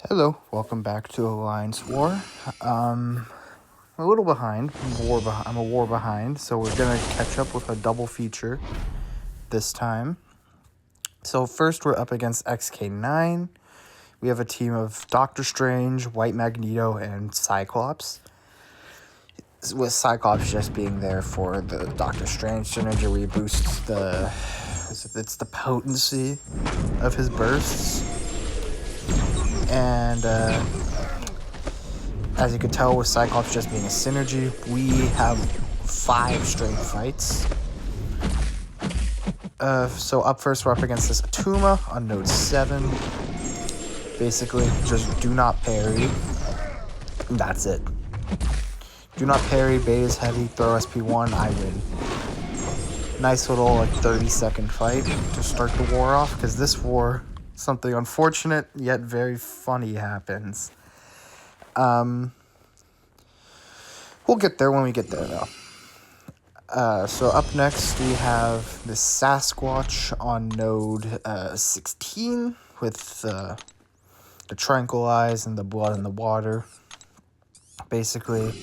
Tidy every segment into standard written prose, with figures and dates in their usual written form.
Hello, welcome back to Alliance War. I'm a little behind. I'm a war behind, so we're gonna catch up with a double feature this time. So first, we're up against X-K9. We have a team of Doctor Strange, White Magneto, and Cyclops. With Cyclops just being there for the Doctor Strange synergy, where he boosts it's the potency of his bursts. And as you can tell, with Cyclops just being a synergy, we have 5 straight fights. So up first, we're up against this Attuma on node 7. Basically, just do not parry. And that's it. Do not parry, bait is heavy, throw SP1, I win. Nice little 30-second fight to start the war off, because this war, something unfortunate yet very funny happens. We'll get there when we get there, though. So up next, we have the Sasquatch on node 16 with the Tranquilize and the Blood in the Water. Basically,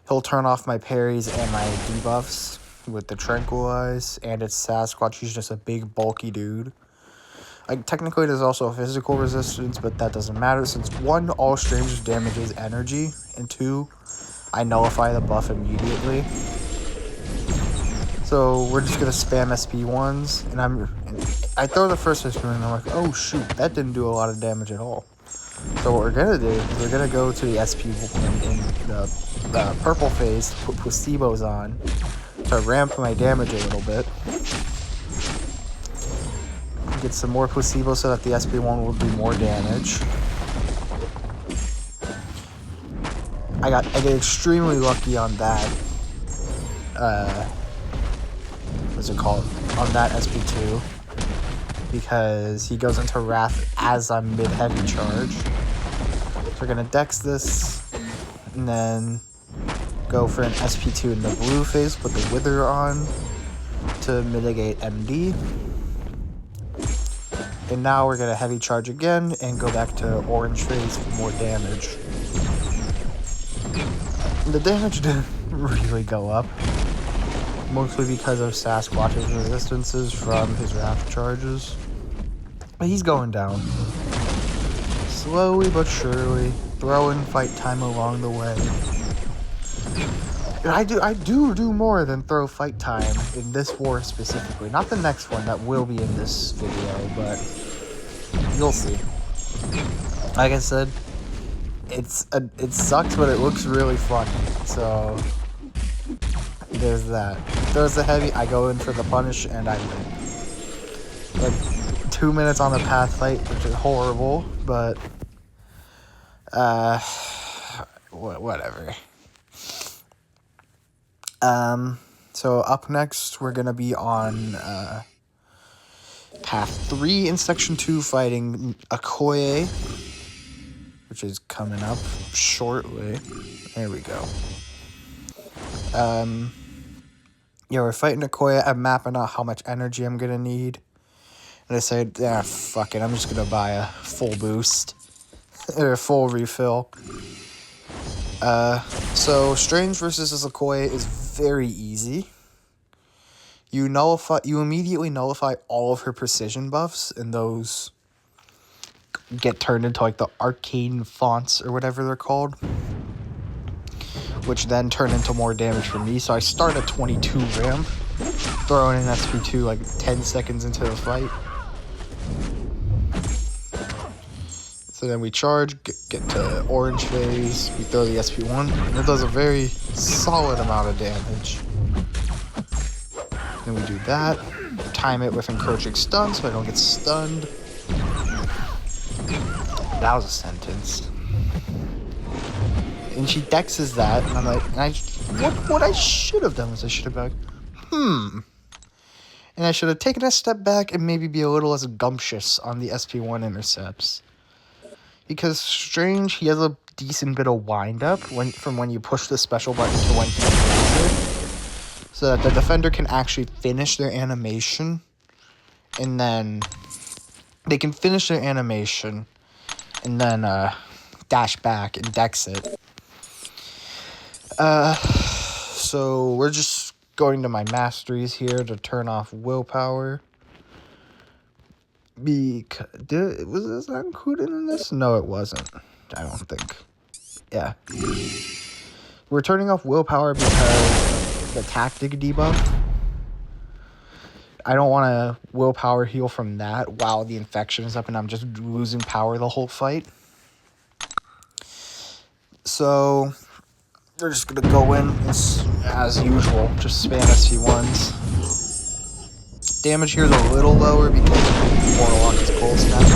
he'll turn off my parries and my debuffs with the Tranquilize, and it's Sasquatch. He's just a big, bulky dude. Technically, there's also a physical resistance, but that doesn't matter, since 1, all strangers damages energy, and 2, I nullify the buff immediately. So we're just gonna spam SP1s, and I throw the first SP1, and I'm like, oh shoot, that didn't do a lot of damage at all. So what we're gonna do is we're gonna go to the SP1 in the purple phase, put placebos on, to ramp my damage a little bit. Get some more placebo so that the SP1 will do more damage. I get extremely lucky on that. What's it called? On that SP2. Because he goes into Wrath as I'm mid-heavy charge. So we're gonna dex this, and then go for an SP2 in the blue phase, put the Wither on to mitigate MD. And now we're going to heavy charge again and go back to orange phase for more damage. The damage didn't really go up, mostly because of Sasquatch's resistances from his Wrath charges. But he's going down. Slowly but surely, throwing fight time along the way. And I do more than throw fight time in this war specifically. Not the next one that will be in this video, but you'll see. Like I said, it sucks, but it looks really funny. So there's that. Throws the heavy, I go in for the punish, and I win. 2 minutes on the path fight, which is horrible, but whatever. So up next, we're gonna be on Path 3 in Section 2, fighting Okoye, which is coming up shortly. There we go. Yeah, we're fighting Okoye. I'm mapping out how much energy I'm gonna need. And I said, fuck it, I'm just gonna buy a full boost. Or a full refill. So Strange versus Okoye is very easy. You immediately nullify all of her precision buffs, and those get turned into the arcane fonts or whatever they're called, which then turn into more damage for me. So I start at 22 ramp, throwing in SP2 10 seconds into the fight. So then we charge, get to orange phase, we throw the SP1, and it does a very solid amount of damage. Then we do that, time it with encroaching stun so I don't get stunned. That was a sentence. And she dexes that, and I'm like, what I should have done was I should have been like, And I should have taken a step back and maybe be a little less gumptious on the SP1 intercepts. Because Strange, he has a decent bit of wind-up from when you push the special button to when he plays it. So that the defender can actually finish their animation. And then they can finish their animation. and then dash back and dex it. So we're just going to my masteries here to turn off willpower. Was this not included in this? No, it wasn't. I don't think. Yeah. We're turning off willpower because of the tactic debuff. I don't want to willpower heal from that while the infection is up and I'm just losing power the whole fight. So we're just going to go in as usual, just spam SC1s. Damage here is a little lower because Warlock is cold snap.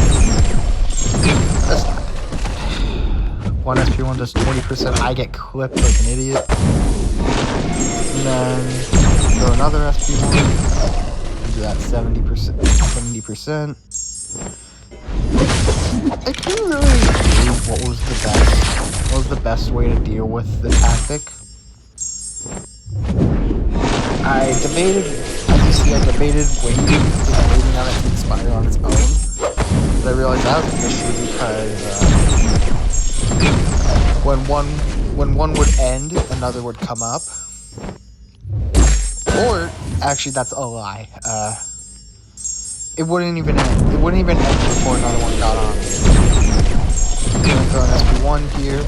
One SP1 does 20%. I get clipped like an idiot. And then throw another SP1. Do that 70%. 70%. I couldn't really gauge what was the best way to deal with the tactic. I debated, as you see, waiting on it to expire on its own. But I realized that was an issue because when one would end, another would come up. Or actually, that's a lie. It wouldn't even end. It wouldn't even end before another one got on. I'm gonna throw an SP1 here.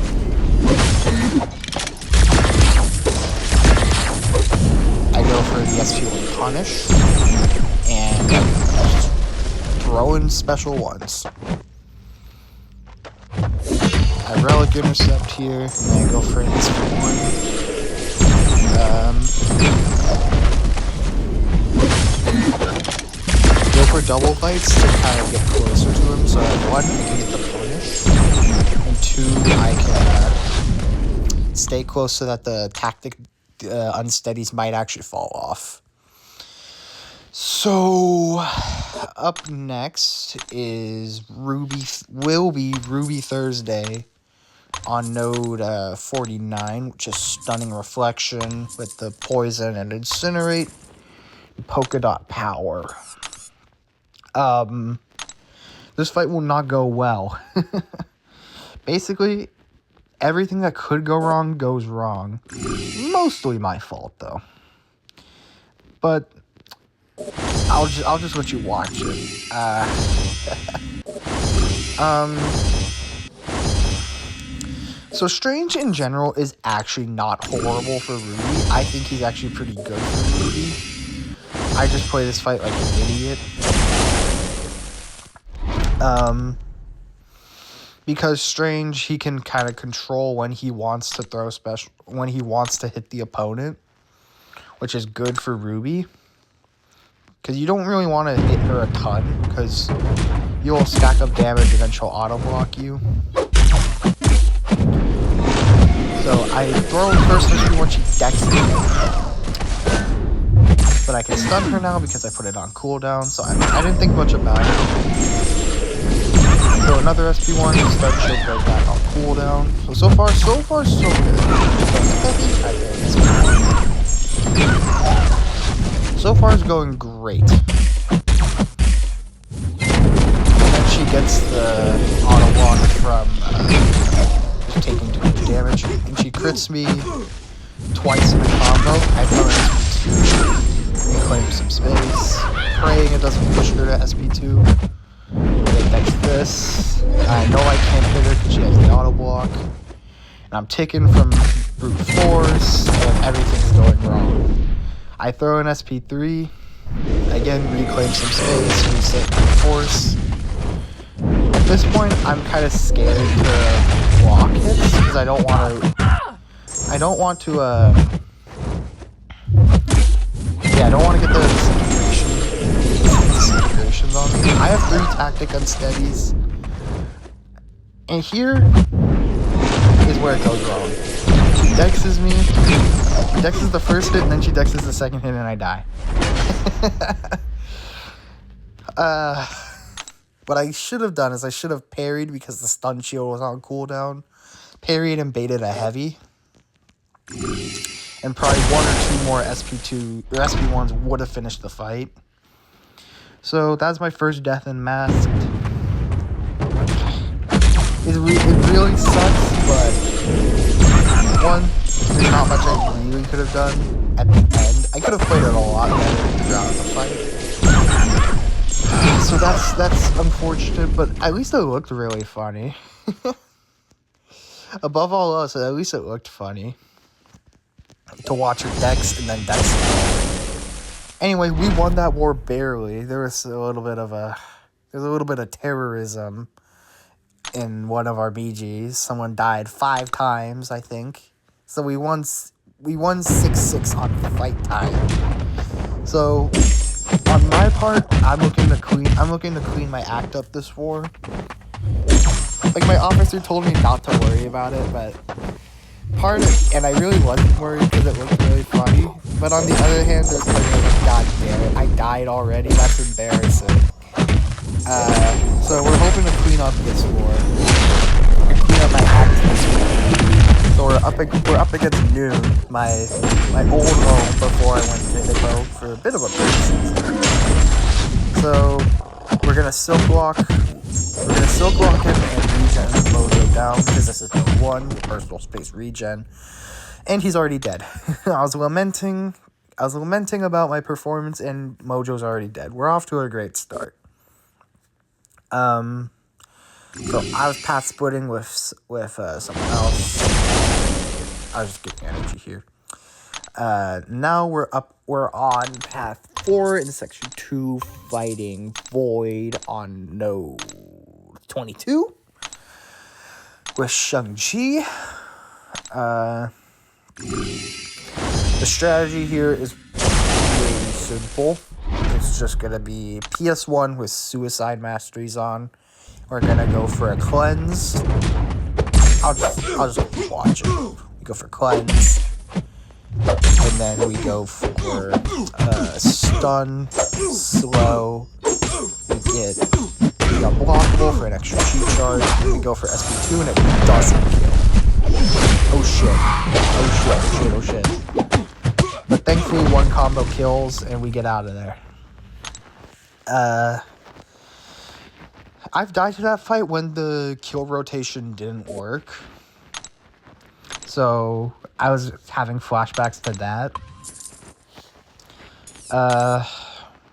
I go for the SP1 punish and just throw in special ones. I relic intercept here, and then I go for an SP1. Go for double bites to kind of get closer to him. So at 1, I can get the punish, and 2, I can stay close so that the tactic unsteadies might actually fall off. So up next is Ruby Thursday on node 49, which is Stunning Reflection with the Poison and Incinerate, and Polka Dot Power. This fight will not go well. Basically, everything that could go wrong goes wrong. Mostly my fault, though. But I'll just let you watch it. So Strange in general is actually not horrible for Ruby. I think he's actually pretty good for Ruby. I just play this fight like an idiot. Because Strange, he can kind of control when he wants to throw when he wants to hit the opponent, which is good for Ruby. Because you don't really want to hit her a ton, because you'll stack up damage and then she'll auto-block you. So I throw first when she decks it. But I can stun her now because I put it on cooldown, so I didn't think much about it. Throw another SP1, start shield goes back on cooldown. So far so good. So far it's going great. And then she gets the auto block from taking too much damage, and she crits me twice in a combo. I throw an SP2, reclaim some space, praying it doesn't push her to SP2. That's this. I know I can't hit her because she has the auto block. And I'm ticking from brute force, and everything's going wrong. I throw an SP3, again reclaim some space, reset brute force. At this point, I'm kind of scared to block hits because I don't want to get the disintegrations on me. I have 3 tactic unsteadies, and here is where it goes wrong. She dexes me, she dexes the first hit, and then she dexes the second hit, and I die. What I should have done is I should have parried because the stun shield was on cooldown. Parried and baited a heavy. And probably 1 or 2 more SP1s would have finished the fight. So that's my first death in Masked. It really sucks, but one, there's not much I really could have done at the end. I could have played it a lot better throughout the fight. So that's unfortunate, but at least it looked really funny. Above all else, at least it looked funny to watch her Dex and then Dex again. Anyway, we won that war barely. There was a little bit of terrorism in one of our BGs. Someone died 5 times, I think. So we won 6-6 on fight time. So on my part, I'm looking to clean my act up this war. Like, my officer told me not to worry about it, but and I really wasn't worried because it looked really funny. But on the other hand, there's like, God damn it, I died already. That's embarrassing. So we're hoping to clean up this war. Clean up my act this war. So we're up against NewN, my old home before I went to Hippo for a bit of a break season. So we're gonna silk walk him and regen Mojo down because this is one personal space regen, and he's already dead. I was lamenting about my performance, and Mojo's already dead. We're off to a great start. So I was path splitting with someone else. I was just getting energy here. Now we're on path 4 in section 2, fighting Void on node 22 with Shang-Chi. The strategy here is really simple. It's just gonna be PS1 with Suicide Masteries on. We're gonna go for a cleanse. I'll just watch it. We go for cleanse, and then we go for stun, slow. We get unblockable for an extra cheat charge. And we go for SP2, and it doesn't kill. Oh shit. But thankfully, one combo kills, and we get out of there. I've died to that fight when the kill rotation didn't work. So I was having flashbacks to that.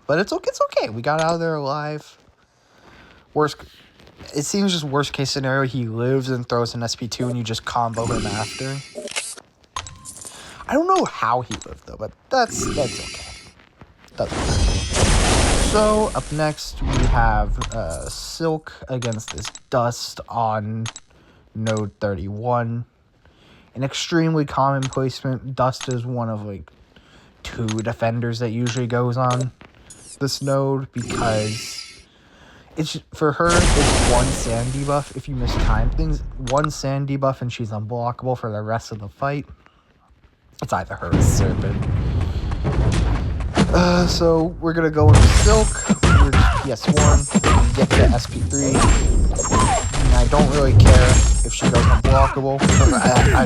But it's okay. We got out of there alive. It seems just worst case scenario, he lives and throws an SP2 and you just combo him after. I don't know how he lived though, but that's okay. Doesn't matter. So up next we have Silk against this Dust on node 31. An extremely common placement. Dust is one of like 2 defenders that usually goes on this node because for her, it's 1 sand debuff. If you mistime things, 1 sand debuff and she's unblockable for the rest of the fight. It's either her or Serpent. So we're gonna go into Silk. We're just PS1. We get to SP3. And I don't really care if she goes unblockable. I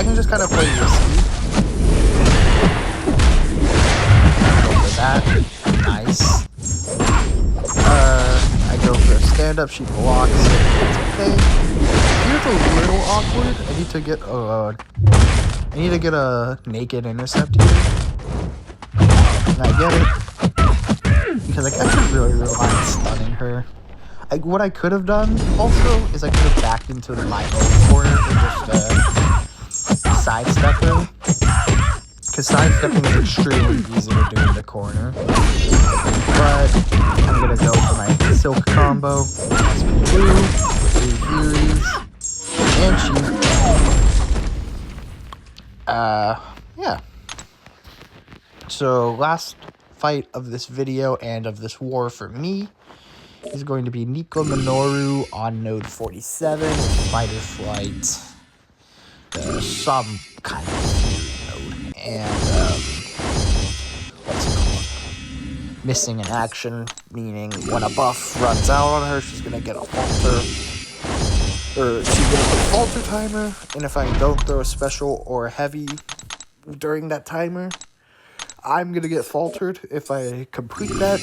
can just kind of play risky. Go for that. Nice. I go for a stand-up, she blocks it, it's okay. Here's a little awkward. I need to get a naked intercept here. And I get it. Because I can really rely on stunning her. What I could have done, also, is I could have backed into my own corner and just sidestep her. Because sidestepping is extremely easy to do in the corner. But I'm going to go for my Silk combo. SP2, 3 Furies, and she's yeah. So last fight of this video and of this war for me is going to be Nico Minoru on node 47, Fighter Flight, some kind of node, and what's it called? Missing in action, meaning when a buff runs out on her, she's gonna get a falter, or she's gonna put a falter timer, and if I don't throw a special or a heavy during that timer, I'm gonna get faltered. If I complete that,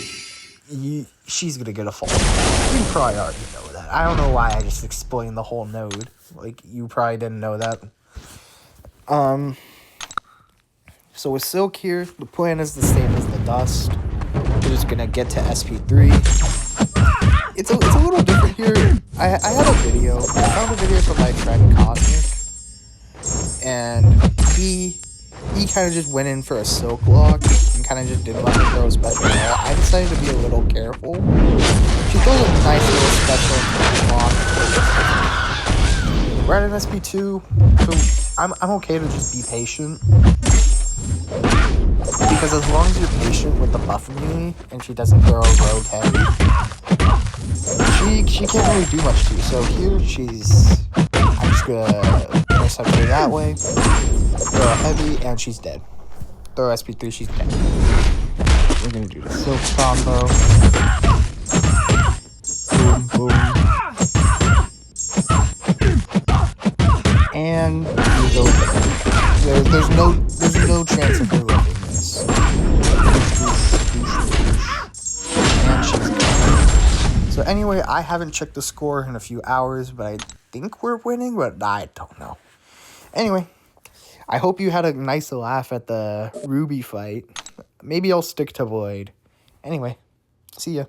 she's gonna get a falter. You probably already know that. I don't know why I just explained the whole node. Like, you probably didn't know that. So with Silk here, the plan is the same as the Dust. We're just gonna get to SP3. It's a little different here. I had a video. I found a video from my friend Cosmic, and he kind of just went in for a Silk lock and kind of just didn't let me throw a special at all. I decided to be a little careful. She throws a nice little special lock. We're at an SP2, so I'm okay to just be patient. Because as long as you're patient with the buff immunity and she doesn't throw a rogue heavy, she can't really do much to you. So here I'm just gonna intercept her that way, throw a heavy, and she's dead. Throw SP3, she's dead. We're gonna do the Silk combo. Boom, boom. And we go there. There's no chance of her living this. And she's dead. So anyway, I haven't checked the score in a few hours, but I think we're winning, but I don't know. Anyway, I hope you had a nice laugh at the Ruby fight. Maybe I'll stick to Void. Anyway, see ya.